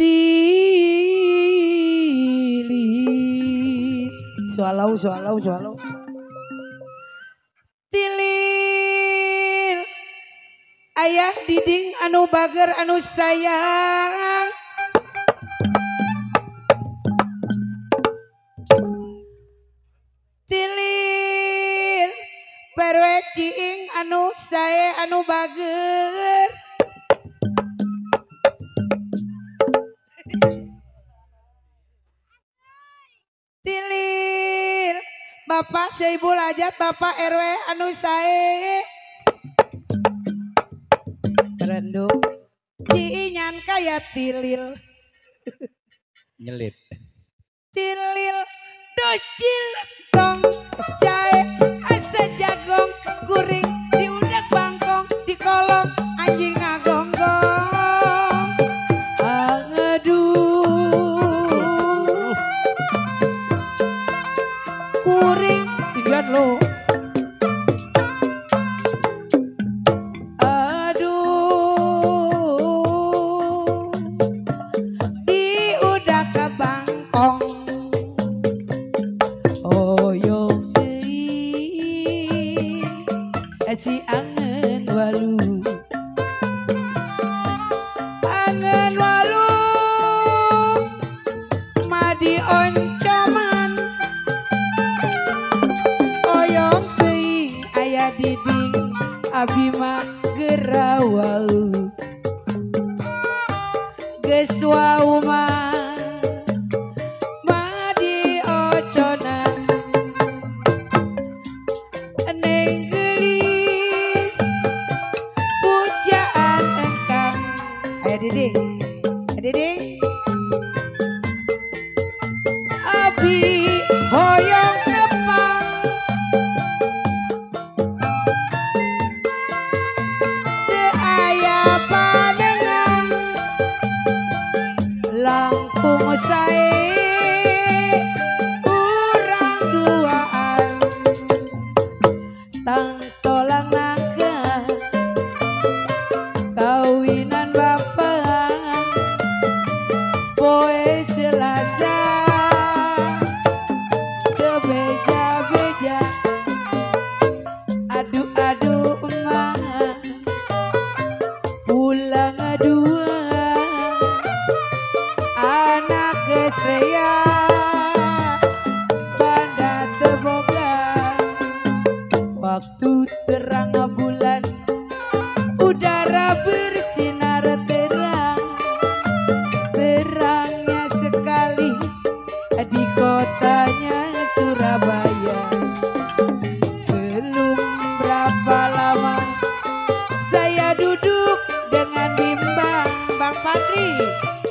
Tilil swallow tilil ayah diding anu bager anu sayang tilil perwe ciing anu sae anu bager tilil Bapak Seibul Ajat Bapak RW anu sae rendung ciinyan kaya tilil nyelit tilil docil tong cae asa jagong kuring diudak bangkong di kolong anjing ngagonggong aduh kuring lihat lo aduh diudak ke bangkong oyong deui si angen walu madi oncoman oyong deui aya diding abi mah gerawau geus wau mah madi oconan neng gelis pujaan engkang aya diding abi hoyong nepang teu aya padengan langkung sae urang duaan tang tolang nangka kawinan bapak poe Selasa kebeja-beja adu-adu emang pulang dua anak gesreya banda teboga waktu terang bulan udara bersinar terang terangnya sekali di kotanya Surabaya belum berapa lama saya duduk dengan bimbang Bang Padri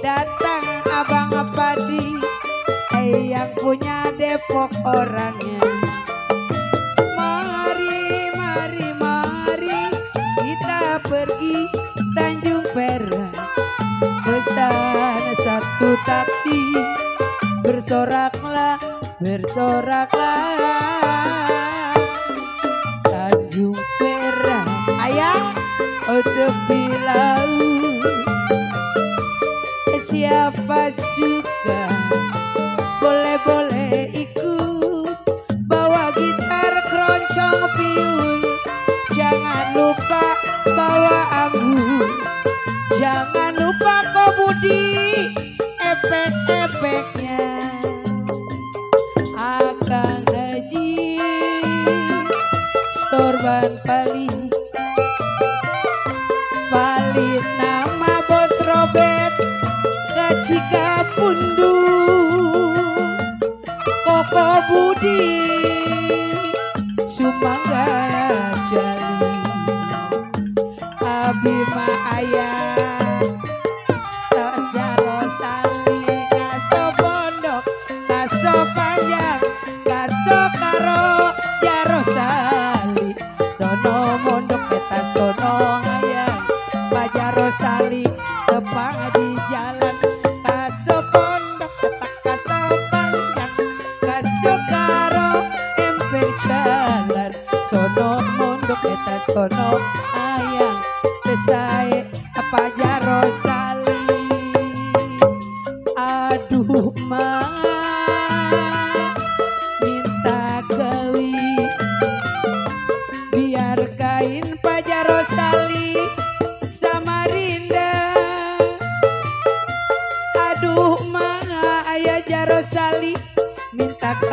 datang Abang Padi yang punya Depok orangnya mari kita pergi Tanjung Perak pesan satu taksi bersoraklah Tanjung Perak ayah tepi laut siapa suka boleh ikut bawa gitar keroncong piul jangan lupa bawa anggur jangan lupa komudi efek-efeknya Akang Haji sorban paling nama Bos Robet kacika pundu Koko Budi Sumangga Jali Abi ma ayah Jaro Sali Kaso Pondok Kaso Panjang Kaso Karo Jaro Sali Sono Mondok Eta Sono Hayang Pajaro Sali Tepang di jalan Kaso Pondok Tetak Kaso Panjang Kaso Karo Emper jalan Sono Mondok Eta Sono Hayang Tesae Pajaro Sali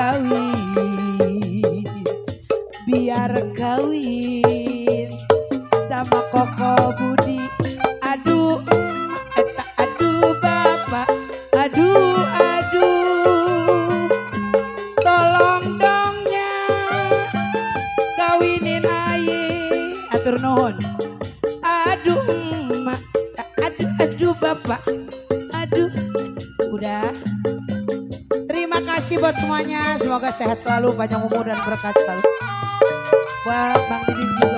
kawin, biar kawin sama Koko Budi. Aduh, aduh bapak, aduh, tolong dongnya kawinin aye, atur nuhun. Aduh emak, aduh bapak, aduh, udah. Terima kasih buat semuanya, semoga sehat selalu, panjang umur dan berkah selalu. Buat Bang Didin juga.